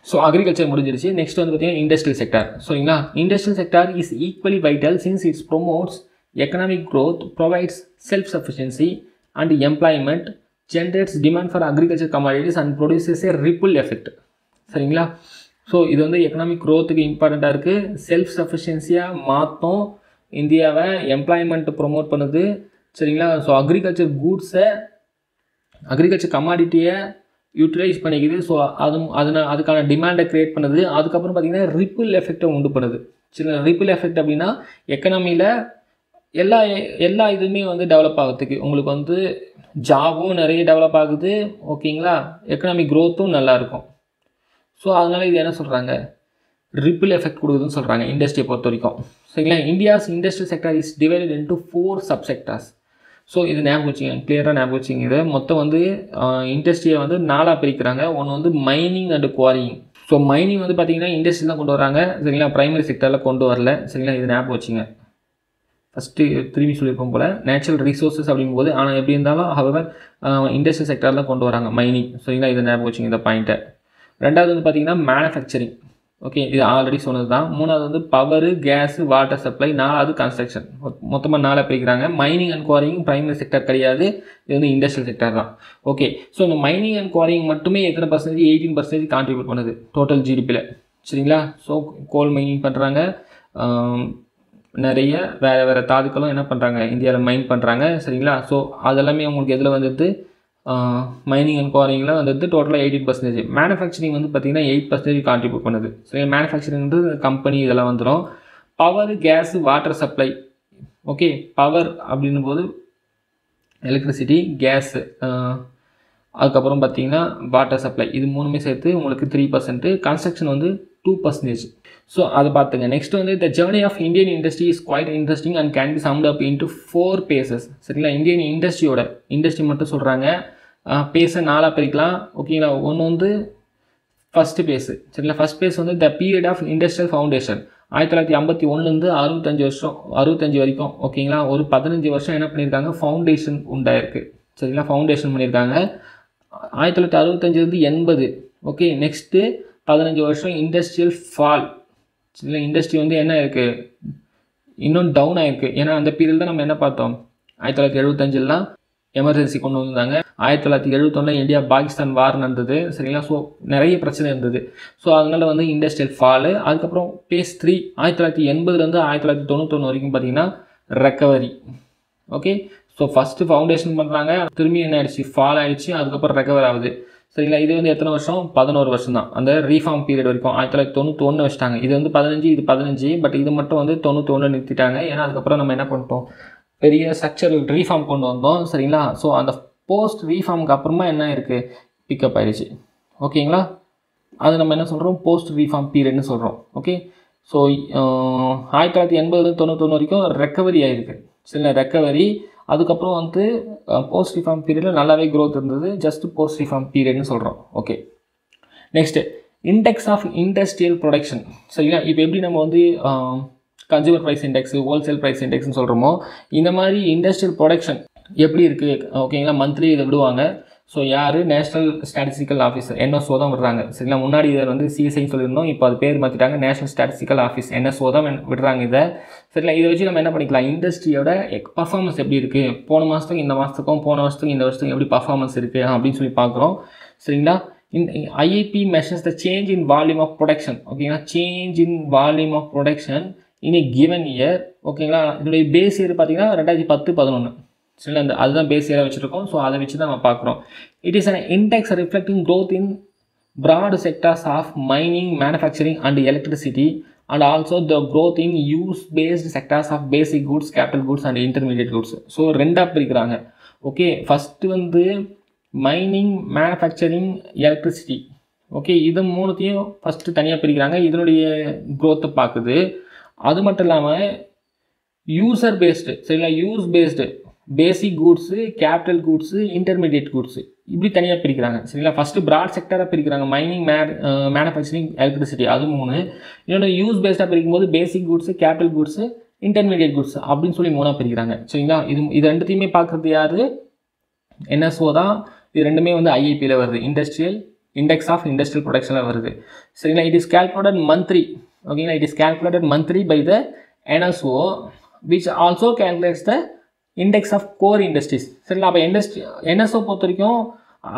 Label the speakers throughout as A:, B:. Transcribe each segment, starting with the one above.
A: So agriculture முடிஞ்சிருச்சு. Next வந்து பார்த்தீங்கன்னா இண்டஸ்ட்ரியல் செக்டார். சரிங்களா? Industrial sector is equally vital since it's promotes economic growth, provides self sufficiency and employment, generates demand for agriculture commodities and produces A ripple effect. சரிங்களா? So இது வந்து economic க்ரோத்துக்கு இம்பார்ட்டண்ட்டாக இருக்குது. Self சஃபிஷியன்சியாக மாற்றும் இந்தியாவை, எம்ப்ளாய்மெண்ட் ப்ரொமோட் பண்ணுது. சரிங்களா? ஸோ அக்ரிகல்ச்சர் கூட்ஸை, அக்ரிகல்ச்சர் கமாடிட்டியை யூட்டிலைஸ் பண்ணிக்குது. ஸோ அதுக்கான டிமாண்டை க்ரியேட் பண்ணுது. அதுக்கப்புறம் பார்த்திங்கன்னா ரிப்பிள் எஃபெக்டை உண்டு பண்ணுது. சரிங்களா? ரிப்பிள் எஃபெக்ட் அப்படின்னா எக்கனாமியில் எல்லா இதுவுமே வந்து டெவலப் ஆகிறதுக்கு உங்களுக்கு வந்து ஜாபும் நிறைய டெவலப் ஆகுது. ஓகேங்களா? எக்கனாமிக் க்ரோத்தும் நல்லாயிருக்கும். ஸோ அதனால் இது என்ன சொல்கிறாங்க, ரிப்பிள் எஃபெக்ட் கொடுக்குதுன்னு சொல்கிறாங்க இண்டஸ்ட்ரியை பொறுத்த வரைக்கும். சரிங்களா? India's industrial sector is divided into 4 subsectors. So இது ஞாபகம் வச்சுங்க, கிளியராக ஞாபகம் வச்சுங்க. இது மொத்தம் வந்து இண்டஸ்ட்ரியை வந்து 4ஆக பிரிக்கிறாங்க. ஒன்று வந்து mining and quarrying. So mining வந்து பார்த்திங்கன்னா இண்டஸ்ட்ரி தான் கொண்டு வராங்க. சரிங்களா? ப்ரைமரி செக்டரில் கொண்டு வரல. சரிங்களா? இது ஞாபகம் வச்சுங்க. ஃபஸ்ட்டு திரும்பி சொல்லியிருப்போம் போல் நேச்சுரல் ரிசோர்ஸஸ் அப்படிங்கும்போது, ஆனால் எப்படி இருந்தாலும் ஹவவர் இண்டஸ்ட்ரியல் செக்டரில் கொண்டு வராங்க மைனிங். சரிங்களா? இதை ஞாபகம் வச்சுங்க இந்த பாயிண்ட்டை. ரெண்டாவது வந்து பார்த்திங்கன்னா மேனுஃபேக்சரிங். ஓகே, இது ஆல்ரெடி சொன்னது தான். மூணாவது வந்து பவரு, கேஸு, வாட்டர் சப்ளை. நாலாவது கன்ஸ்ட்ரக்ஷன். மொத்தமாக 4 பிரிக்கிறாங்க. Mining and quarrying primary sector கிடையாது, இது வந்து இண்டஸ்ட்ரியல் செக்டர் தான். ஓகே, ஸோ இந்த மைனிங் அண்ட் குவாரிங் மட்டுமே எத்தனை பர்சன்டேஜ், 18% கான்ட்ரிபியூட் பண்ணுது டோட்டல் ஜிடிபியில். சரிங்களா? ஸோ கோல் மைனிங் பண்ணுறாங்க, நிறைய வேறு தாதுக்களும் என்ன பண்ணுறாங்க இந்தியாவில் மைன் பண்ணுறாங்க. சரிங்களா? ஸோ அதெல்லாமே உங்களுக்கு எதில் வந்துடுது, மைனிங் அண்ட் குவாரிங்கில் வந்துட்டு டோட்டலாக 18%. மேனுஃபேக்சரிங் வந்து பார்த்திங்கன்னா 8% கான்ட்ரிபியூட் பண்ணுது. சரி, மேனுஃபேக்சரிங்கிறது கம்பெனி இதெல்லாம் வந்துடும். Power, gas, water supply. Okay, power அப்படின்னும் போது எலக்ட்ரிசிட்டி, கேஸு, அதுக்கப்புறம் பார்த்திங்கன்னா வாட்டர் சப்ளை, இது மூணுமே சேர்த்து உங்களுக்கு 3%. கன்ஸ்ட்ரக்ஷன் வந்து 2%. ஸோ அதை பார்த்துங்க. நெக்ஸ்ட் வந்து the journey of Indian industry is quite interesting and can be summed up into 4 phases. சரிங்களா? இந்தியன் இண்டஸ்ட்ரி மட்டும் சொல்கிறாங்க. பேஸை 4ஆக பிரிக்கலாம். ஓகேங்களா? ஒன்று வந்து ஃபஸ்ட்டு பேஸு. சரிங்களா? ஃபஸ்ட் பேஸ் வந்து the period of industrial foundation 1951லேருந்து 65 வரைக்கும். ஓகேங்களா? ஒரு 15 வருஷம் என்ன பண்ணியிருக்காங்க, ஃபவுண்டேஷன் உண்டாயிருக்கு. சரிங்களா? ஃபவுண்டேஷன் பண்ணியிருக்காங்க 1965லேருந்து 80. ஓகே, நெக்ஸ்ட்டு 15 வருஷம் இண்டஸ்ட்ரியல் ஃபால். சரிங்களா? இண்டஸ்ட்ரி வந்து என்ன இருக்குது, இன்னும் டவுன் ஆகிருக்கு. ஏன்னா அந்த பீரியட் தான் நம்ம என்ன பார்த்தோம், 1975லாம் எமர்ஜென்சி கொண்டு வந்தாங்க. 1971 இந்தியா பாகிஸ்தான் வார் நடந்தது. சரிங்களா? ஸோ நிறைய பிரச்சனை இருந்தது. ஸோ அதனால் வந்து இண்டஸ்ட்ரியல் ஃபாலு. அதுக்கப்புறம் பேஸ் 3 1980லேருந்து 1991 வரைக்கும் பார்த்திங்கன்னா recovery. Okay, so first foundation பண்ணுறாங்க, திரும்பி என்ன ஆகிடுச்சு, ஃபால் ஆகிடுச்சு, அதுக்கப்புறம் ரெக்கவர் ஆகுது. சரிங்களா? இது வந்து எத்தனை வருஷம், 11 வருஷம் தான். அந்த ரீஃபார்ம் பீரியட் வரைக்கும் 1991 வச்சுட்டாங்க. இது வந்து 15, இது 15. பட் இது மட்டும் வந்து 91 நிறுத்திட்டாங்க. ஏன்னா அதுக்கப்புறம் நம்ம என்ன பண்ணிட்டோம், பெரிய ஸ்ட்ரக்சரல் ரீஃபார்ம் கொண்டு வந்தோம். சரிங்களா? ஸோ அந்த போஸ்ட் ரீஃபார்முக்கு அப்புறமா என்ன இருக்குது, பிக்கப் ஆகிடுச்சு. ஓகேங்களா? அது நம்ம என்ன சொல்கிறோம், போஸ்ட் ரீஃபார்ம் பீரியட்னு சொல்கிறோம். ஓகே, ஸோ 1980 வரைக்கும் ரெக்கவரி ஆகிருக்கு. சரிங்களா? ரெக்கவரி. அதுக்கப்புறம் வந்து போஸ்ட் ரிஃபார்ம் பீரியடில் நல்லாவே க்ரோத் இருந்தது. ஜஸ்ட் போஸ்ட் ரிஃபார்ம் பீரியட்னு சொல்கிறோம். Okay, next index of industrial production. சரிங்களா? இப்போ எப்படி நம்ம வந்து consumer price index, wholesale price இண்டெக்ஸ்னு சொல்கிறோமோ, இந்த மாதிரி இண்டஸ்ட்ரியல் ப்ரொடக்ஷன் எப்படி இருக்குது. ஓகேங்களா? மந்த்லி இதை விடுவாங்க. ஸோ யார், நேஷ்னல் ஸ்டாட்டிஸ்டிக்கல் ஆஃபீஸர் NSO தான் விடுறாங்க. சரிங்களா? முன்னாடி இதை வந்து CSIன்னு சொல்லியிருந்தோம், இப்போ அது பேர் மாற்றிட்டாங்க, நேஷ்னல் ஸ்டாட்டிஸ்டிக்கல் ஆஃபீஸ் NSO தான் விடுறாங்க இதை. சரிங்களா? இதை வச்சு நம்ம என்ன பண்ணிக்கலாம், இண்டஸ்ட்ரியோட பர்ஃபார்மன்ஸ் எப்படி இருக்குது, போன மாதத்துக்கு இந்த மாதத்துக்கும், போன வருஷத்துக்கு இந்த வருஷத்துக்கு எப்படி பர்ஃபார்மன்ஸ் இருக்குது அப்படின்னு சொல்லி பார்க்குறோம். சரிங்களா? IIP measures the change in volume of production. ஓகேங்களா? Change in volume of production in a given year. ஓகேங்களா? இதோடைய பேஸ் இயர் பார்த்தீங்கன்னா 2010-11. சரிங்களா? அதுதான் பேஸ் இயராக வச்சுருக்கோம். ஸோ அதை வச்சு தான் நம்ம பார்க்குறோம். It is an index reflecting growth in broad sectors of mining, manufacturing and electricity, and also the growth in use-based sectors of basic goods, capital goods and intermediate goods. So ரெண்டாக பிரிக்கிறாங்க. Okay, first வந்து mining, manufacturing, electricity. Okay, இது மூணுத்தையும் first தனியாக பிரிக்கிறாங்க. இதனுடைய க்ரோத்தை பார்க்குது. அது மட்டும் இல்லாமல் யூசர் பேஸ்டு, சரிங்களா, use based basic goods, capital goods, intermediate goods, இப்படி தனியாக பிரிக்கிறாங்க. சரிங்களா? ஃபஸ்ட்டு ப்ராட் செக்டராக பிரிக்கிறாங்க. மைனிங், மேனுஃபேக்சரிங், எலக்ட்ரிசிட்டி, அது 3. இன்னொன்று யூஸ் பேஸ்டாக பிரிக்கும்போது basic goods, capital goods, intermediate goods அப்படின்னு சொல்லி 3ஆக பிரிக்கிறாங்க. சரிங்களா? இது ரெண்டுத்தையுமே பார்க்குறது யார், NSO தான். இது ரெண்டுமே வந்து IIPயில் வருது, இண்டஸ்ட்ரியல் இண்டெக்ஸ் ஆஃப் இண்டஸ்ட்ரியல் ப்ரொடக்ஷனில் வருது. சரிங்களா? It is calculated monthly. ஓகேங்களா? It is calculated monthly by the NSO which also calculates the index of core industries. சரிங்களா? அப்போ NSO பொறுத்த வரைக்கும்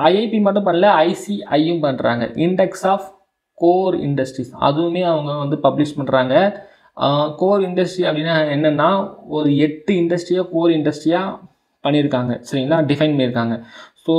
A: IIP மட்டும் பண்ணல, ICIயும் பண்ணுறாங்க. இண்டெக்ஸ் ஆஃப் கோர் இண்டஸ்ட்ரீஸ் அதுவுமே அவங்க வந்து பப்ளிஷ் பண்ணுறாங்க. கோர் இண்டஸ்ட்ரி அப்படின்னா என்னென்னா ஒரு 8 இண்டஸ்ட்ரியாக கோர் இண்டஸ்ட்ரியாக பண்ணியிருக்காங்க. சரிங்களா? டிஃபைன் பண்ணியிருக்காங்க. So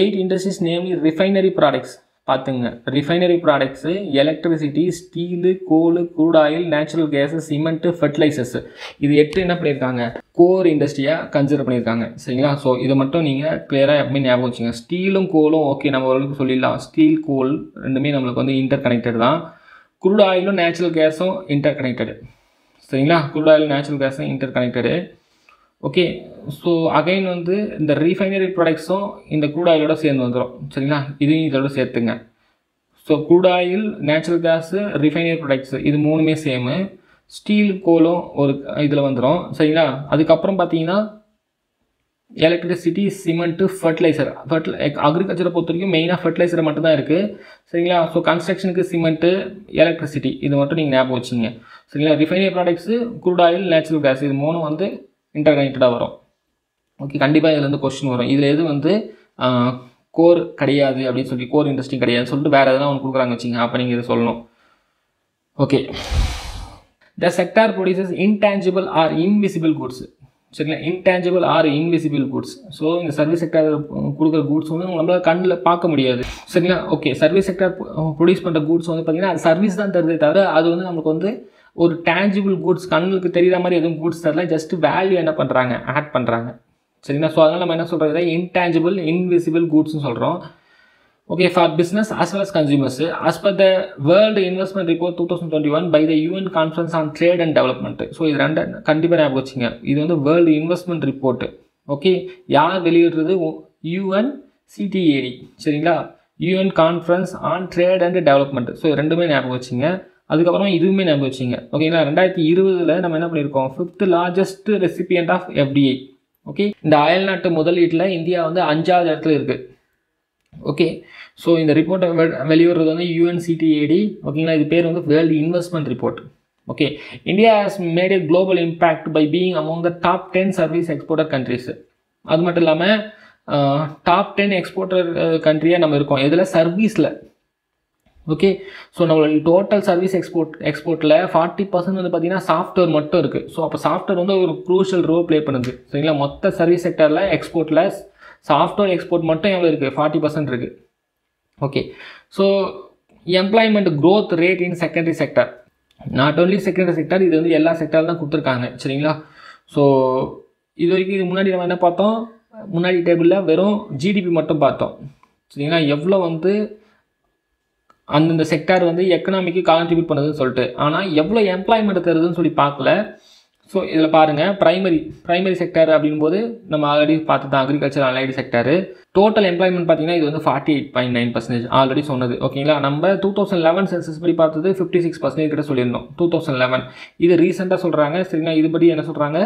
A: 8 industries namely refinery products. பார்த்துங்க, refinery products, electricity, steel, coal, crude oil, natural gas, cement, fertilisers, இது 8 என்ன பண்ணியிருக்காங்க, கோர் இண்டஸ்ட்ரியாக கன்சிடர் பண்ணியிருக்காங்க. சரிங்களா? ஸோ இதை மட்டும் நீங்கள் கிளியராக எப்பவுமே ஞாபகம் வச்சுங்க. ஸ்டீலும் கோலும் ஓகே, நம்ம ஓரளவுக்கு சொல்லிடலாம். ஸ்டீல், கோல் ரெண்டுமே நம்மளுக்கு வந்து இன்டர் கனெக்டட் தான். க்ரூட் ஆயிலும் நேச்சுரல் கேஸும் இன்டர் கனெக்டடு. சரிங்களா? க்ரூட் ஆயில் நேச்சுரல் கேஸும் inter connected. Okay. So again வந்து இந்த ரீஃபைனரி ப்ராடக்ட்ஸும் இந்த க்ரூட் ஆயிலோட சேர்ந்து வந்துடும். சரிங்களா? இதையும் இதோட சேர்த்துங்க. So crude oil, natural gas, refinery products இது மூணுமே சேமு. ஸ்டீல், கோலும் ஒரு இதில் வந்துடும். சரிங்களா? அதுக்கப்புறம் பார்த்தீங்கன்னா எலக்ட்ரிசிட்டி, சிமெண்ட்டு, ஃபர்டிலைசர். அக்ரிகல்ச்சரை பொறுத்த வரைக்கும் மெயினாக ஃபர்டிலைசரை மட்டும்தான் இருக்குது. சரிங்களா? ஸோ கன்ஸ்ட்ரக்ஷனுக்கு சிமெண்ட்டு, எலக்ட்ரிசிட்டி இது மட்டும் நீங்கள் ஞாபகம் வச்சுங்க. சரிங்களா? Refinery products, crude oil, natural gas இது மூணும் வந்து இன்டர் கனெக்டடாக வரும். ஓகே, கண்டிப்பாக இதில் வந்து கொஸ்டின் வரும். இதில் எது வந்து கோர் கிடையாது அப்படின்னு சொல்லி, கோர் இண்டஸ்ட்ரி கிடையாதுன்னு சொல்லிட்டு வேறு எதனா ஒன்று கொடுக்குறாங்க வச்சுங்க, அப்போ நீங்கள் இதை சொல்லணும். Okay. The sector produces intangible or invisible goods. சரிங்களா? Intangible or invisible goods. So இந்த சர்வீஸ் செக்டார் கொடுக்குற குட்ஸ் வந்து நம்மளால் கண்ணில் பார்க்க முடியாது. சரிங்களா? ஓகே. சர்வீஸ் செக்டார் ப்ரொடியூஸ் பண்ணுற குட்ஸ் வந்து பார்த்திங்கன்னா அது சர்வீஸ் தான் தருதே தவிர அது வந்து நமக்கு வந்து ஒரு டேஞ்சிபிள் குட்ஸ் கண்ணுக்கு தெரிகிற மாதிரி எதுவும் குட்ஸ் தரல, ஜஸ்ட் வேல்யூ என்ன பண்ணுறாங்க, ஆட் பண்ணுறாங்க. சரிங்களா? ஸோ அதனால் நம்ம என்ன சொல்கிறது, இன்டான்ஜிபிள் இன்விசிபிள் குட்ஸ்னு சொல்கிறோம். Okay. For business as well as consumers, as per the World Investment Report 2021 by the UN Conference on Trade and Development. So இது ரெண்டு கண்டிப்பாக ஞாபகம் வச்சுங்க. இது வந்து வேர்ல்டு இன்வெஸ்ட்மெண்ட் ரிப்போர்ட்டு. ஓகே. யார் வெளியிடுறது, UNCTAD. சரிங்களா? UN Conference on Trade and Development. So இது ரெண்டுமே ஞாபகம் வச்சுங்க. அதுக்கப்புறமா இதுவுமே ஞாபகம் வச்சுங்க. ஓகேங்களா? 2020 நம்ம என்ன பண்ணியிருக்கோம், 5th largest recipient of FDI. Okay. இந்த அயல் நாட்டு முதலீட்டில் இந்தியா வந்து 5வது இடத்துல இருக்குது. ஓகே. ஸோ இந்த ரிப்போர்ட்டை வெளியிடுறது வந்து UNCTAD. ஓகேங்களா? இது பேர் வந்து world investment report. Okay. India has made a global impact by being among the top 10 service exporter countries. அது மட்டும் இல்லாமல் டாப் 10 எக்ஸ்போர்ட்டர் கண்ட்ரியாக நம்ம இருக்கோம். இதில் சர்வீஸில். ஓகே. ஸோ நம்மளோட டோட்டல் சர்வீஸ் எக்ஸ்போர்ட்டில் 40% வந்து பார்த்திங்கன்னா சாஃப்ட்வேர் மட்டும் இருக்குது. ஸோ அப்போ சாஃப்ட்வேர் வந்து ஒரு க்ரூஷியல் ரோல் ப்ளே பண்ணுது. சரிங்களா? மொத்த சர்வீஸ் செக்டரில் எக்ஸ்போர்ட்டில் சாஃப்ட்வேர் எக்ஸ்போர்ட் மட்டும் எவ்வளோ இருக்குது, 40% இருக்குது. Okay. So employment growth rate in secondary sector, not only secondary sector, இது வந்து எல்லா செக்டரில் தான் கொடுத்துருக்காங்க. சரிங்களா? ஸோ இது வரைக்கும் இது முன்னாடி நம்ம என்ன பார்த்தோம், முன்னாடி டேபிளில் வெறும் ஜிடிபி மட்டும் பார்த்தோம். சரிங்களா? எவ்வளோ வந்து அந்தந்த செக்டார் வந்து எக்கனாமிக்கு கான்ட்ரிபியூட் பண்ணுதுன்னு சொல்லிட்டு, ஆனால் எவ்வளோ எம்ப்ளாய்மெண்ட் தருதுன்னு சொல்லி பார்க்கல. ஸோ இதில் பாருங்கள், ப்ரைமரி செக்டார் அப்படின்போது நம்ம ஆல்ரெடி பார்த்து தான் agriculture allied sector. Total employment பார்த்தீங்கன்னா இது வந்து 48.9% ஆல்ரெடி சொன்னது. ஓகேங்களா? நம்ம 2011 சென்சஸ் படி பார்த்தது 56% கிட்ட சொல்லியிருந்தோம் 2011. இது ரீசெண்டாக சொல்கிறாங்க. சரிங்களா? இதுபடி என்ன சொல்கிறாங்க,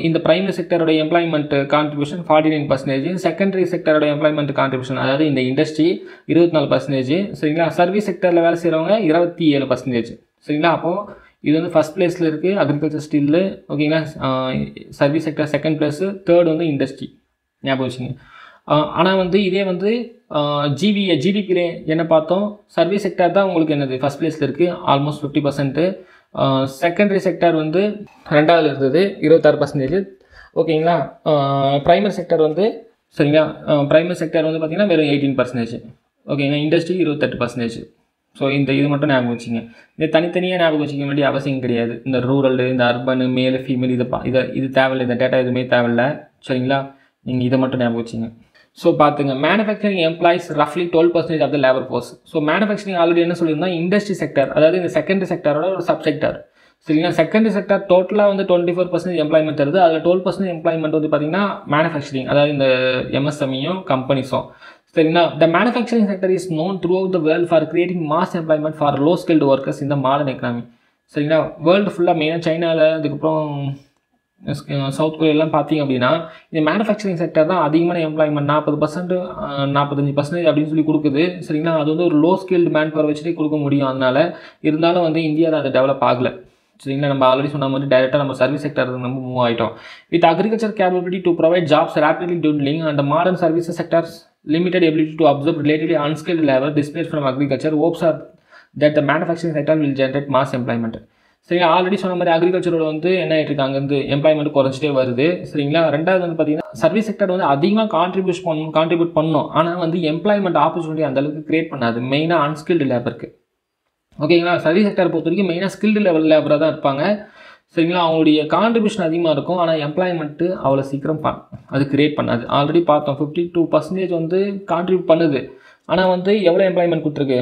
A: இந்த பிரைமரி செக்டரோட எம்ப்ளாய்மெண்ட் கான்ட்ரிபியூஷன் 49%, செகண்டரி செக்டரோட எம்ப்ளாய்மெண்ட் கான்ட்ரிபியூஷன் அதாவது இந்த இண்டஸ்ட்ரி 24%. சரிங்களா? சர்வீஸ் செக்டரில் வேலை செய்கிறவங்க 27%. சரிங்களா? அப்போது இது வந்து ஃபஸ்ட் பிளேஸில் இருக்குது அக்ரிகல்ச்சர், ஸ்டீலு. ஓகேங்களா? Service sector second place, third வந்து இண்டஸ்ட்ரி. ஞாபகம் வச்சுங்க. ஆனால் வந்து இதே வந்து ஜிடிபியில் என்ன பார்த்தோம், சர்வீஸ் செக்டர் தான் உங்களுக்கு என்னது ஃபஸ்ட் பிளேஸில் இருக்குது, ஆல்மோஸ்ட் 50%. செகண்டரி செக்டர் வந்து 2வது இருந்தது 26%. ஓகேங்களா? ப்ரைமரி செக்டர் வந்து சரிங்களா, ப்ரைமரி செக்டர் வந்து பார்த்திங்கன்னா வெறும் 18%. ஓகேங்களா? இண்டஸ்ட்ரி 28%. ஸோ இது மட்டும் ஞாபகம் வச்சுங்க. இதை தனித்தனியாக ஞாபகம் வச்சுக்க வேண்டிய அவசியம் கிடையாது. இந்த ரூரல், இந்த அர்பனு, மேல், ஃபீமேல் இது தேவையில்லை, இந்த டேட்டா எதுவுமே தேவையில்லை. சரிங்களா? நீங்கள் இதை மட்டும் ஞாபகம் வச்சுங்க. ஸோ பார்த்துங்க, மேனுஃபேக்சரிங் எம்ப்ளாய்ஸ் ரஃப்லி 12% of the labour force. So manufacturing already என்ன சொல்லியிருந்தோம், இண்டஸ்ட்ரி செக்டர், அதாவது இந்த செகண்டரி செக்டரோட ஒரு சப் செக்டர். சரிங்களா? செகண்டரி செக்டர் டோட்டலாக வந்து 24% எம்ப்ளாய்மெண்ட் தருது. அதில் 12% எம்ப்ளாய்மெண்ட் வந்து பார்த்திங்கன்னா மேனுஃபேக்சரிங், அதாவது இந்த MSMEயும் கம்பெனிஸும். சரிங்களா? த manufacturing sector is known through out the world for creating mass employment for low skilled workers இந்த மாடர்ன் எக்கனாமி. சரிங்களா? வேர்ல்டு ஃபுல்லாக மெயினாக சைனாவில், அதுக்கப்புறம் சவுத் கொரியாலாம் பார்த்தீங்க அப்படின்னா இந்த மேனுஃபேக்சரிங் செக்டர் தான் அதிகமான எம்ப்ளாய்மெண்ட் 40% 45% அப்படின்னு சொல்லி கொடுக்குது. சரிங்களா, அது வந்து ஒரு லோ ஸ்கில்டு மேன் பவர் வச்சுட்டே கொடுக்க முடியும். அதனால இருந்தாலும் வந்து இந்தியாவில் அது டெவலப் ஆகலை. சரிங்களா, நம்ம ஆல்ரெடி சொன்ன மாதிரி டைரெக்டாக நம்ம சர்வீஸ் செக்டர் நம்ம மூவ் ஆகிட்டோம். With agriculture capability to provide jobs rapidly dwindling and the modern services sectors limited ability to absorb relatively unskilled labor displaced from agriculture, hopes are that the manufacturing sector will generate mass employment. சரிங்களா, already சொன்ன மாதிரி அக்ரிகல்ச்சரோட வந்து என்ன ஆகிட்டு இருக்காங்க வந்து employment குறைச்சிட்டே வருது. சரிங்களா, ரெண்டாவது வந்து பார்த்தீங்கன்னா சர்வீஸ் செக்டர் வந்து அதிகமாக கான்ட்ரிபியூட் பண்ணணும். ஆனால் வந்து எம்ப்ளாய்மெண்ட் ஆப்பர்ச்சுனிட்டி அந்தளவுக்கு கிரியேட் பண்ணாது, மெயினாக அன்ஸ்கில்டு லேபருக்கு. ஓகேங்களா, சர்வீஸ் செக்டர் பொறுத்த வரைக்கும் மெயினாக ஸ்கில்டு லெவல் லேபராக தான் இருப்பாங்க. சரிங்களா, அவங்களுடைய கான்ட்ரிபியூஷன் அதிகமாக இருக்கும். ஆனால் எம்ப்ளாய்மெண்ட்டு அவ்வளோ சீக்கிரம் அது கிரியேட் பண்ணாது. ஆல்ரெடி பார்த்தோம் 52% வந்து கான்ட்ரிபியூட் பண்ணுது. ஆனால் வந்து எவ்வளோ எம்ப்ளாய்மெண்ட் கொடுத்துருக்கு?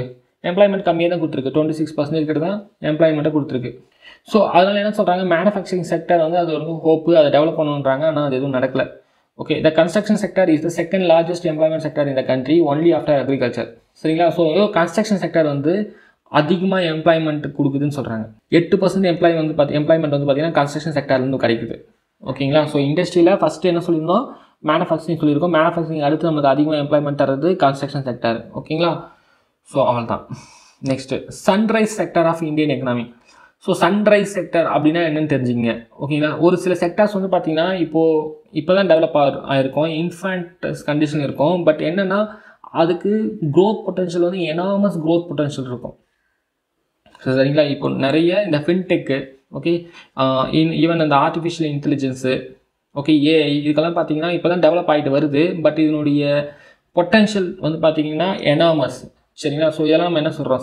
A: எம்ப்ளாய்மெண்ட் கம்மியாக தான் கொடுத்துருக்கு. 26% கிட்ட தான் எம்ப்ளாய்மெண்ட்டை கொடுத்துருக்கு. ஸோ அதனால் என்ன சொல்கிறாங்க, மேனுஃபேக்சரிங் செக்டர் வந்து அது ஒரு ஹோப்பு, அதை டெவலப் பண்ணணுன்றாங்க. ஆனால் அது எதுவும் நடக்கலை. Okay, the construction sector is the second largest employment sector in the country only after agriculture. சரிங்களா, ஸோ கன்ஸ்ட்ரக்ஷன் செக்டர் வந்து அதிகமாக எம்ப்ளாய்மெண்ட் கொடுக்குதுன்னு சொல்கிறாங்க. 8% எம்ப்ளாய்மெண்ட் வந்து பார்த்தீங்கன்னா கன்ஸ்ட்ரக்ஷன் செக்டர்லேருந்து கிடைக்குது. ஓகேங்களா, ஸோ இண்டஸ்ட்ரியில் ஃபஸ்ட்டு என்ன சொல்லியிருந்தோம், மேனுஃபேக்சரிங் சொல்லியிருக்கோம். மேனுஃபேக்சரிங் அடுத்து நமக்கு அதிகமாக எம்ப்ளாய்மெண்ட் தரது கன்ஸ்ட்ரக்ஷன் செக்டர். ஓகேங்களா, ஸோ அவள் தான். Next sunrise sector of Indian economy. So sunrise sector அப்படின்னா என்னென்னு தெரிஞ்சுங்க. ஓகேங்களா, ஒரு சில செக்டர்ஸ் வந்து பார்த்தீங்கன்னா இப்போ தான் டெவலப் ஆகிருக்கும், இன்ஃபேண்ட் கண்டிஷன் இருக்கும். பட் என்னென்னா அதுக்கு க்ரோத் பொட்டன்ஷியல் வந்து எனாமஸ் க்ரோத் பொட்டன்ஷியல் இருக்கும். சரிங்களா, இப்போ நிறைய இந்த ஃபின்டெக்கு, ஓகே, ஈவன் அந்த ஆர்டிஃபிஷியல் இன்டெலிஜென்ஸு, ஓகே, ஏஐ, இதுக்கெல்லாம் பார்த்தீங்கன்னா இப்போ தான் டெவலப் ஆகிட்டு வருது. பட் இதனுடைய பொட்டன்ஷியல் வந்து பார்த்தீங்கன்னா எனாமஸ். சரிங்களா, ஸோ இதெல்லாம் நம்ம என்ன சொல்கிறோம்,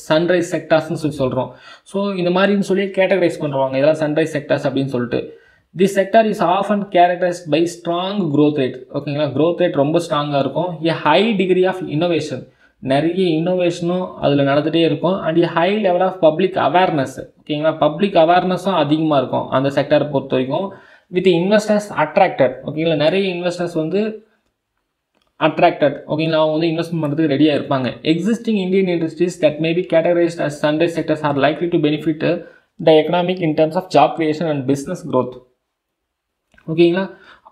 A: சன்ரைஸ் செக்டார்ஸ்னு சொல்கிறோம். ஸோ இந்த மாதிரின்னு சொல்லி கேட்டகரைஸ் பண்ணுறாங்க, இதெல்லாம் சன்ரைஸ் செக்டார்ஸ் அப்படின்னு சொல்லிட்டு. This sector is often characterized by strong growth rate. ஓகேங்களா, க்ரோத் ரேட் ரொம்ப ஸ்ட்ராங்காக இருக்கும். A high degree of innovation, நிறைய இன்னோவேஷனும் அதில் நடந்துகிட்டே இருக்கும். And a high level of public awareness. ஓகேங்களா, பப்ளிக் அவேர்னஸும் அதிகமாக இருக்கும் அந்த செக்டரை பொறுத்த வரைக்கும். With investors attracted. ஓகேங்களா, நிறைய இன்வெஸ்டர்ஸ் வந்து அட்ராக்டட். ஓகேங்களா, அவங்க வந்து இன்வெஸ்ட்மெண்ட் பண்ணுறதுக்கு ரெடியாக இருப்பாங்க. Existing Indian industries that may be categorized as sunrise sectors are likely to benefit the economic in terms of job creation and business growth. ஓகேங்களா,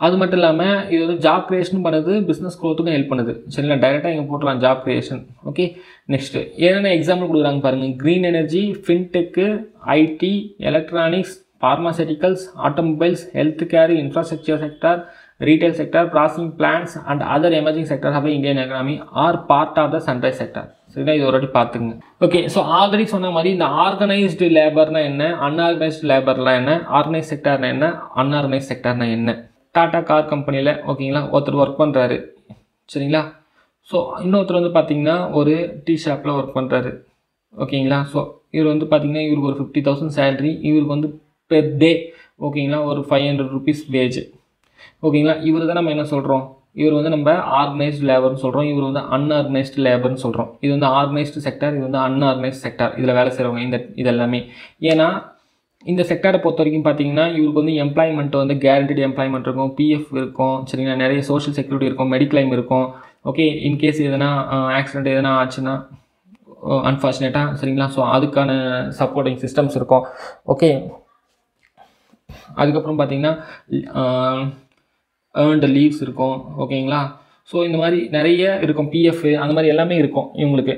A: அது மட்டும் இல்லாமல் இது வந்து ஜாப் கிரியேஷன் பண்ணுறது, பிஸ்னஸ் க்ரோத்துக்கும் ஹெல்ப் பண்ணுது. சரிங்களா, டைரெக்டாக இங்கே போட்டலாம் ஜாப் கிரியேஷன். ஓகே, நெக்ஸ்ட்டு என்னென்ன எக்ஸாம்பிள் கொடுக்குறாங்க பாருங்கள். Green energy, fintech, IT, electronics, pharmaceuticals, automobiles, healthcare, infrastructure sector, retail sector, processing plants and other emerging sectors of the Indian economy are part of the sunrise sector. சரிங்களா, இது ஒரு பார்த்துங்க. Okay, so already சொன்ன மாதிரி இந்த organised லேபர்னா என்ன, unorganised லேபர்லாம் என்ன, organise செக்டர்னா என்ன, அன்ஆர்கனைஸ் செக்டர்னா என்ன. டாடா கார் கம்பெனியில் ஓகேங்களா ஒருத்தர் ஒர்க் பண்ணுறாரு. சரிங்களா, ஸோ இன்னொருத்தர் வந்து பார்த்தீங்கன்னா ஒரு டீ ஷாப்பில் ஒர்க் பண்ணுறாரு. ஓகேங்களா, ஸோ இவர் வந்து பார்த்தீங்கன்னா இவருக்கு ஒரு 50,000 சேலரி, இவருக்கு வந்து பெர் டே ஓகேங்களா ஒரு 500 rupees வேஜ். ஓகேங்களா, இவர் தான் நம்ம என்ன சொல்கிறோம், இவர் வந்து நம்ம ஆர்கனைஸ்டு லேபர்னு சொல்கிறோம், இவர் வந்து அன்ஆர்கனைஸ்டு லேபர்னு சொல்கிறோம். இது வந்து ஆர்கனைஸ்டு செக்டர், இது வந்து அன்ஆர்கனைஸ்டு செக்டர். இதில் வேலை செய்கிறவங்க இதெல்லாமே. ஏன்னா இந்த செக்டரை பொறுத்த வரைக்கும் பார்த்தீங்கன்னா இவருக்கு வந்து எம்ப்ளாய்மெண்ட் வந்து கேரண்டட் எம்ப்ளாய்மெண்ட் இருக்கும், பிஎஃப் இருக்கும். சரிங்களா, நிறைய சோஷியல் செக்யூரிட்டி இருக்கும், மெடிக்ளைம் இருக்கும். ஓகே, இன்கேஸ் எதனா ஆக்சிடென்ட் எதனா ஆச்சுன்னா அன்ஃபார்ச்சுனேட்டாக, சரிங்களா, ஸோ அதுக்கான சப்போர்ட்டிங் சிஸ்டம்ஸ் இருக்கும். ஓகே, அதுக்கப்புறம் பார்த்தீங்கன்னா ஏர்ன்டு லீவ்ஸ் இருக்கும். ஓகேங்களா, ஸோ இந்த மாதிரி நிறைய இருக்கும், பிஎஃப் அந்த மாதிரி எல்லாமே இருக்கும் இவங்களுக்கு.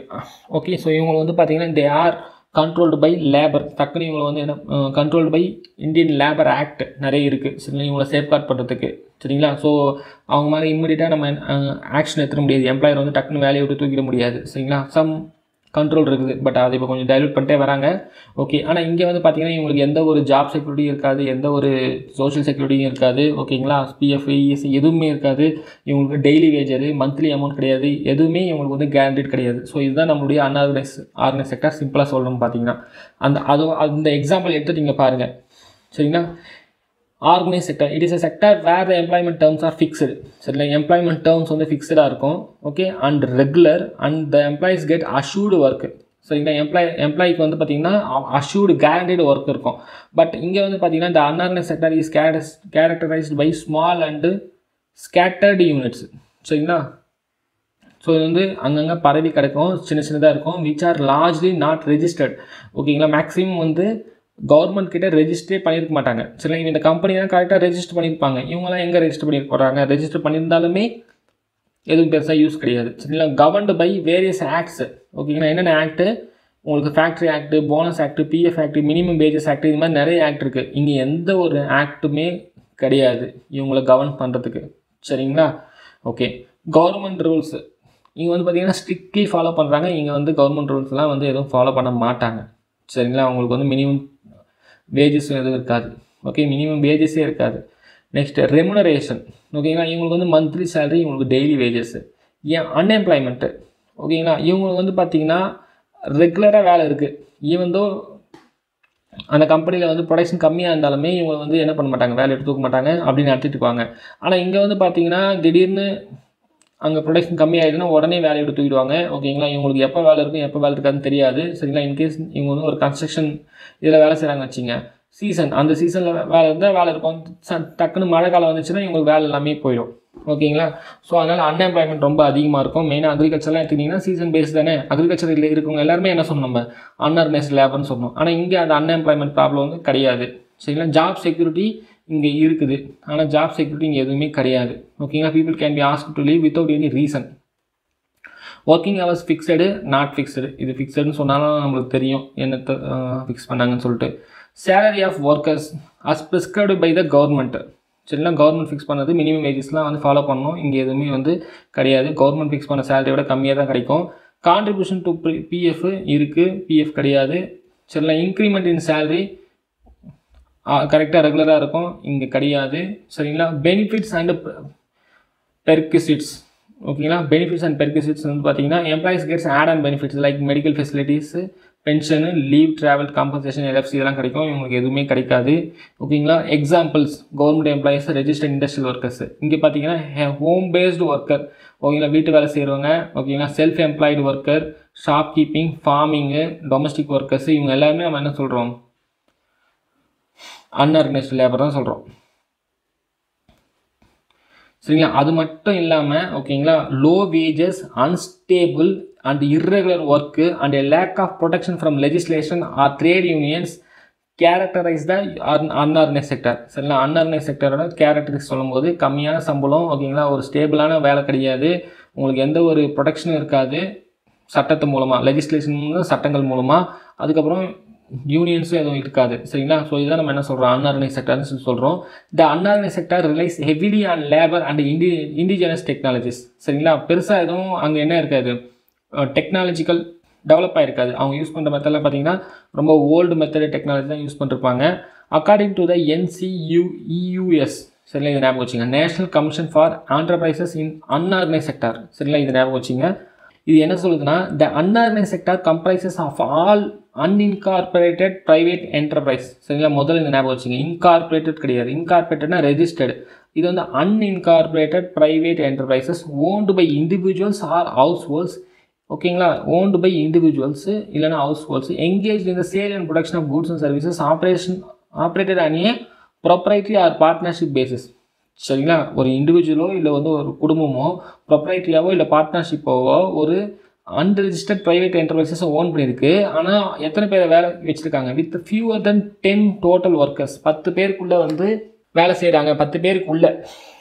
A: ஓகே, ஸோ இவங்க வந்து பார்த்தீங்கன்னா they are controlled by labour. டக்குன்னு இவங்களை வந்து என்ன controlled by Indian labour act நிறைய இருக்குது. சரிங்களா, இவங்களை சேஃப்கார்ட் பண்ணுறதுக்கு. சரிங்களா, ஸோ அவங்க மாதிரி இம்மிடியட்டாக நம்ம ஆக்ஷன் எடுத்துட முடியாது. எம்ப்ளாயர் வந்து டக்குன்னு வேலையை விட்டு தூக்கிட முடியாது. சரிங்களா, சம் கண்ட்ரோல் இருக்குது. பட் அதை இப்போ கொஞ்சம் டைல்யூட் பண்ணிட்டே வராங்க. ஓகே, ஆனால் இங்கே வந்து பார்த்தீங்கன்னா இவங்களுக்கு எந்த ஒரு ஜாப் செக்யூரிட்டியும் இருக்காது, எந்த ஒரு சோஷியல் செக்யூரிட்டியும் இருக்காது. ஓகேங்களா, பிஎஃப், இஎஸ்சி எதுவுமே இருக்காது. இவங்களுக்கு டெய்லி வேஜரு, மந்த்லி அமௌண்ட் கிடையாது, எதுவுமே இவங்களுக்கு வந்து கேரண்டட் கிடையாது. ஸோ இதுதான் நம்மளுடைய ஆர்கனைஸ் செக்டர். சிம்பிளாக சொல்லணும்னு பார்த்தீங்கன்னா அந்த எக்ஸாம்பிள் எடுத்துகிட்டு இங்கே பாருங்கள். சரிங்களா, organise sector it is a sector where the employment terms are fixed. சரிங்களா, எம்ப்ளாய்மெண்ட் டேர்ம்ஸ் வந்து ஃபிக்ஸ்டாக இருக்கும். Okay, and regular and the employees get assured work. சரிங்களா, எம்ப்ளாய்க்கு வந்து பார்த்திங்கன்னா அஷ்யூர்டு கேரண்டட் ஒர்க் இருக்கும். பட் இங்கே வந்து பார்த்திங்கன்னா இந்த unorganise sector is characterized by small and scattered units. சரிங்களா, ஸோ இது வந்து அங்கங்கே பரவி கிடக்கும், சின்னதாக இருக்கும், which are largely not registered. ஓகேங்களா, மேக்ஸிமம் வந்து கவர்மெண்ட் கிட்ட ரெஜிஸ்டரே பண்ணியிருக்க மாட்டாங்க. சரி, இந்த கம்பெனி தான் கரெக்டாக ரெஜிஸ்டர் பண்ணியிருப்பாங்க. இவங்கெல்லாம் எங்கே ரெஜிஸ்டர் பண்ணியிருக்க போகிறாங்க? ரெஜிஸ்டர் பண்ணியிருந்தாலுமே எதுவும் பெருசாக யூஸ் கிடையாது. சரிங்களா, கவர்ன்டு பை வேரியஸ் ஆக்ட்ஸ். ஓகேங்களா, என்னென்ன ஆக்ட்டு? உங்களுக்கு factory act, bonus act, PF act, minimum wages act, இது மாதிரி நிறைய ஆக்ட் இருக்குது. இங்கே எந்த ஒரு ஆக்ட்டுமே கிடையாது இவங்களை கவர்ன் பண்ணுறதுக்கு. சரிங்களா, ஓகே. கவர்மெண்ட் ரூல்ஸு இங்கே வந்து பார்த்திங்கன்னா ஸ்ட்ரிக்ட்லி ஃபாலோ பண்ணுறாங்க. இங்கே வந்து கவர்மெண்ட் ரூல்ஸ்லாம் வந்து எதுவும் ஃபாலோ பண்ண மாட்டாங்க. சரிங்களா, அவங்களுக்கு வந்து மினிமம் வேஜஸ் எதுவும் இருக்காது. ஓகே, மினிமம் வேஜஸே இருக்காது. Next remuneration. ஓகேங்களா, இவங்களுக்கு வந்து மந்த்லி சேலரி, இவங்களுக்கு டெய்லி வேஜஸ்ஸு. ஏன் அன்எம்ப்ளாய்மெண்ட்டு? ஓகேங்களா, இவங்களுக்கு வந்து பார்த்திங்கன்னா ரெகுலராக வேலை இருக்குது. ஈவன் தோ அந்த கம்பெனியில் வந்து ப்ரொடக்ஷன் கம்மியாக இருந்தாலுமே இவங்க வந்து என்ன பண்ண மாட்டாங்க, வேலை எடுத்து தூக்க மாட்டாங்க, அப்படின்னு நடத்திட்டு இருப்பாங்க. ஆனால் இங்கே வந்து பார்த்திங்கன்னா திடீர்னு அங்கே ப்ரொடக்ஷன் கம்மியாகிடுதுன்னா உடனே வேலையை எடுத்து தூக்கிடுவாங்க. ஓகேங்களா, இவங்களுக்கு எப்போ வேலை இருக்கும் எப்போ வேலை இருக்காதுன்னு தெரியாது. சரிங்களா, இன்கேஸ் இவங்க வந்து ஒரு கன்ஸ்ட்ரக்ஷன் இதில் வேலை செய்கிறாங்க வச்சுங்க, சீசன், அந்த சீசனில் வேலை இருந்தால் வேலை இருக்கும். டக்குன்னு மழை காலம் வந்துச்சுன்னா இவங்களுக்கு வேலை எல்லாமே போயிடும். ஓகேங்களா, ஸோ அதனால் அன்எம்ப்ளாய்மெண்ட் ரொம்ப அதிகமாக இருக்கும். மெயினாக அக்ரிகல்ச்சர்லாம் எடுத்துக்கிட்டிங்கன்னா சீசன் பேஸ் தானே. அக்ரிகல்ச்சரில் இருக்கவங்க எல்லாருமே என்ன சொன்னோம், நம்ம அன்ஆர்கனைஸ்ட் லேபர்னு சொன்னோம். ஆனால் இங்கே அந்த அன்எம்ப்ளாய்மெண்ட் ப்ராப்ளம் வந்து கிடையாது. சரிங்களா, ஜாப் செக்யூரிட்டி இங்கே இருக்குது. ஆனால் ஜாப் செக்யூரிட்டி இங்கே எதுவுமே கிடையாது. ஓகேங்களா, people can be asked to leave without any reason. Working hours fixed, not fixed. இது ஃபிக்ஸடுன்னு சொன்னாலும் நம்மளுக்கு தெரியும் என்னத்தை ஃபிக்ஸ் பண்ணாங்கன்னு சொல்லிட்டு. Salary of workers as prescribed by the government. சரிங்களா, கவர்மெண்ட் ஃபிக்ஸ் பண்ணது மினிமம் வேஜஸ்லாம் வந்து ஃபாலோ பண்ணணும். இங்கே எதுவுமே வந்து கிடையாது. கவர்மெண்ட் ஃபிக்ஸ் பண்ண சேலரியோட கம்மியாக தான் கிடைக்கும். கான்ட்ரிபியூஷன் டு பிஎஃப் இருக்குது, பிஎஃப் கிடையாது. சரிங்களா, இன்க்ரிமெண்ட் இன் சேலரி கரெக்டாக ரெகுலராக இருக்கும், இங்கே கிடையாது. சரிங்களா, பெனிஃபிட்ஸ் அண்ட் பெர்க்யூசிட்ஸ். ஓகேங்களா, பெனிஃபிட்ஸ் அண்ட் பெர்க்யூசிட்ஸ் வந்து பார்த்தீங்கன்னா employees gets add and benefits like medical facilities, pension, leave, travel compensation, LFC இதெல்லாம் கிடைக்கும். இவங்களுக்கு எதுவுமே கிடைக்காது. ஓகேங்களா, examples government employees, registered industrial workers. இங்கே பார்த்தீங்கன்னா ஹோம் பேஸ்டு ஒர்க்கர். ஓகேங்களா, வீட்டு வேலை செய்கிறவங்க. ஓகேங்களா, self employed worker, shop keeping, farming, domestic workers, இவங்க எல்லாருமே நம்ம என்ன சொல்கிறோம், அன்ஆர்கனைஸ்டு லேபர் தான் சொல்கிறோம். சரிங்களா, அது மட்டும் இல்லாமல் ஓகேங்களா, low wages, unstable and irregular work and a lack of protection from legislation or trade unions characterize the unorganise sector. சரிங்களா, அன்ஆர்கனைஸ் செக்டரோட கேரக்டரிஸ் சொல்லும்போது கம்மியான சம்பளம். ஓகேங்களா, ஒரு ஸ்டேபிளான வேலை கிடையாது, உங்களுக்கு எந்த ஒரு ப்ரொடெக்ஷனும் இருக்காது சட்டத்து மூலமாக, லெஜிஸ்லேஷன் சட்டங்கள் மூலமாக. அதுக்கப்புறம் யூனியன்ஸும் எதுவும் இருக்காது. சரிங்களா, ஸோ இதான் நம்ம என்ன சொல்கிறோம், அன்ஆர்கனைஸ் செக்டர்னு சொல்கிறோம். The unorganise sector relies heavily on labour and indigenous technologies. சரிங்களா, பெருசாக எதுவும் அங்கே என்ன இருக்காது, டெக்னாலஜிக்கல் டெவலப் ஆகிருக்காது. அவங்க யூஸ் பண்ணுற மெத்தடில் பார்த்தீங்கன்னா ரொம்ப ஓல்டு மெத்தட் டெக்னாலஜி தான் யூஸ் பண்ணிருப்பாங்க. According to the NCUEUS. சரிங்களா, இது ஞாபகம் வச்சுங்க, national commission for enterprises in unorganised sector. சரிங்களா, இது ஞாபகம் வச்சுங்க. இது என்ன சொல்லுதுன்னா, the unorganise sector comprises of all unincorporated private enterprise. சரிங்களா, முதல்ல இந்த ஞாபகம் வச்சுங்க, இன்கார்பரேட்டட் கிடையாது. இன்கார்பரேட்டட்னா ரெஜிஸ்டர்டு. இது வந்து unincorporated private enterprises owned by individuals or households. ஓகேங்களா, ஓன்டு பை இண்டிவிஜுவல்ஸு இல்லைனா households engage in the sale and production of goods and services operated on a proprietary or partnership basis. சரிங்களா, ஒரு இண்டிவிஜுவலோ இல்லை வந்து ஒரு குடும்பமோ ப்ரொப்ரைட்டரியாவோ இல்லை பார்ட்னர்ஷிப்போவோ ஒரு unregistered private என்டர்பிரைசஸை own பண்ணியிருக்கு. ஆனால் எத்தனை பேரை வேலை வச்சுருக்காங்க, with fewer then 10 total workers. 10 பேருக்குள்ளே வந்து வேலை செய்கிறாங்க, 10 பேருக்குள்ளே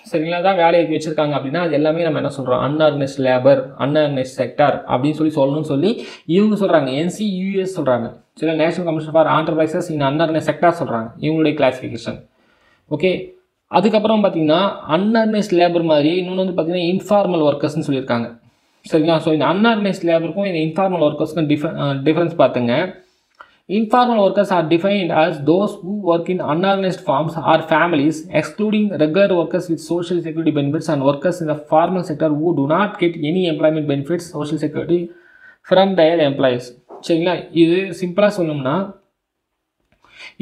A: சரிங்களா தான் வேலையை வச்சுருக்காங்க அப்படின்னா அது எல்லாமே நம்ம என்ன சொல்கிறோம், அன்ஆர்கனைஸ்ட் லேபர், அன்ஆர்கனைஸ்ட் செக்டார் அப்படின்னு சொல்லணும்னு சொல்லி இவங்க சொல்கிறாங்க. NCUES சொல்கிறாங்க. சரி, national commission for enterprises in unorganised sector சொல்கிறாங்க, இவங்களுடைய கிளாஸிஃபிகேஷன். ஓகே, அதுக்கப்புறம் பார்த்தீங்கன்னா அன்ஆர்கனைஸ்ட் லேபர் மாதிரி இன்னொன்று வந்து பார்த்தீங்கன்னா இன்ஃபார்மல் ஒர்க்கர்ஸ்னு சொல்லியிருக்காங்க. சரிங்களா, ஸோ இந்த அன்ஆர்கனைஸ்ட் லேபருக்கும் இந்த இன்ஃபார்மல் ஒர்க்கர்ஸ்க்கும் டிஃப்ரென்ஸ் பார்த்துங்க. Informal workers are defined as those who work in unorganized firms or families, excluding regular workers with social security benefits and workers in the formal sector who do not get any employment benefits, social security from their employees. சரிங்களா, இது சிம்பிளாக சொல்லணும்னா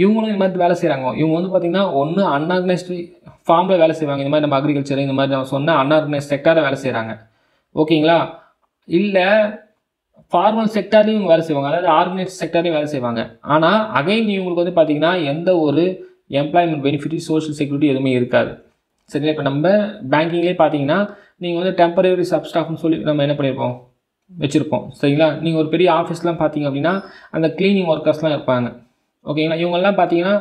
A: இவங்களும் இந்த மாதிரி வேலை செய்கிறாங்க. இவங்க வந்து பார்த்திங்கன்னா ஒன்று அன்ஆர்கனைஸ்டு ஃபார்மில் வேலை செய்வாங்க, இந்த மாதிரி நம்ம அக்ரிகல்ச்சர் இந்த மாதிரி நம்ம சொன்ன அன்ஆர்கனைஸ்ட் செக்டாரில் வேலை செய்கிறாங்க. ஓகேங்களா, இல்லை ஃபார்மல் செக்டார்லையும் இவங்க வேலை செய்வாங்க, அதாவது ஆர்கனைஸ்ட் செக்டார்லையும் வேலை செய்வாங்க. ஆனால் அகைன் இவங்களுக்கு வந்து பார்த்திங்கன்னா எந்த ஒரு எம்ப்ளாய்மெண்ட் பெனிஃபிட், சோஷியல் செக்யூரிட்டி எதுவுமே இருக்காது. சரிங்களா, இப்போ நம்ம பேங்கிங்லேயே பார்த்தீங்கன்னா நீங்கள் வந்து டெம்பரரி சப்ஸ்டாஃப்னு சொல்லி நம்ம என்ன பண்ணியிருப்போம், வச்சுருப்போம். சரிங்களா, நீங்கள் ஒரு பெரிய ஆஃபீஸ்லாம் பார்த்தீங்க அப்படின்னா அந்த க்ளீனிங் ஒர்க்கர்ஸ்லாம் இருப்பாங்க. ஓகேங்களா. இவங்கெல்லாம் பார்த்தீங்கன்னா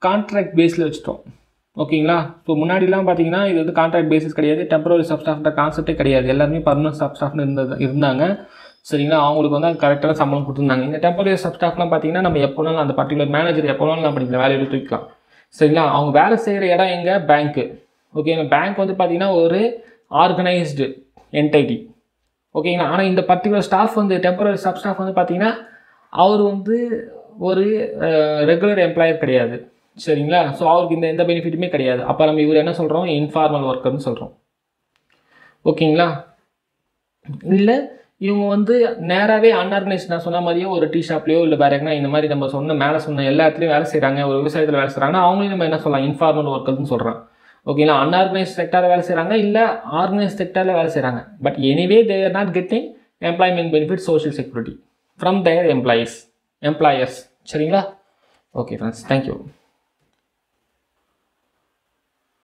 A: கான்ட்ராக்ட் பேஸில் வச்சுட்டோம். ஓகேங்களா. ஸோ முன்னாடிலாம் பார்த்தீங்கன்னா இது வந்து கான்ட்ராக்ட் பேசிஸ் கிடையாது, டெம்பரரி ஸ்டாஃப்ன்ற கான்செப்டே கிடையாது. எல்லாருமே பர்மனன்ட் ஸ்டாஃப்னு இருந்தாங்க. சரிங்களா. அவங்களுக்கு வந்து கரெக்டான சம்பளம் கொடுத்துருந்தாங்க. இந்த டெம்பரரி ஸ்டாஃப்லாம் பார்த்தீங்கன்னா நம்ம எப்போனாலும் அந்த பர்டிகுலர் மேனேஜர் எப்போனாலும் நம்ம இந்த வேலையை தூக்கிக்கலாம். சரிங்களா. அவங்க வேலை செய்கிற இடம் எங்கே? பேங்க்கு. ஓகேங்களா. பேங்க் வந்து பார்த்தீங்கன்னா ஒரு ஆர்கனைஸ்டு என்டைட்டி. ஓகேங்களா. ஆனால் இந்த பர்டிகுலர் ஸ்டாஃப் வந்து டெம்பரரி ஸ்டாஃப் வந்து பார்த்தீங்கன்னா அவர் வந்து ஒரு ரெகுலர் எம்ப்ளாயர் கிடையாது. சரிங்களா. ஸோ அவருக்கு எந்த பெனிஃபிட்டுமே கிடையாது. அப்போ நம்ம இவர் என்ன சொல்கிறோம்? இன்ஃபார்மல் ஒர்க்கர்னு சொல்கிறோம். ஓகேங்களா. இல்லை இவங்க வந்து நேராகவே அன்ஆர்கனைஸ்ட் நான் சொன்ன மாதிரியே ஒரு டீ ஷாப்லையோ இல்லை வேறு எங்கன்னா இந்த மாதிரி நம்ம மேலே சொன்ன எல்லா இடத்துலையும் வேலை செய்கிறாங்க, ஒரு விவசாயத்தில் வேலை செய்கிறாங்கன்னா அவங்களையும் நம்ம என்ன சொல்லலாம்? இன்ஃபார்மல் ஒர்க்கர்னு சொல்கிறோம். ஓகேங்களா. அன்ஆர்கனைஸ்ட் செக்டாரில் வேலை செய்கிறாங்க, இல்லை ஆர்கனைஸ்ட் செக்டாரில் வேலை செய்கிறாங்க. But anyway they are not getting employment benefit, social security from their employers. சரிங்களா. Okay friends, thank you.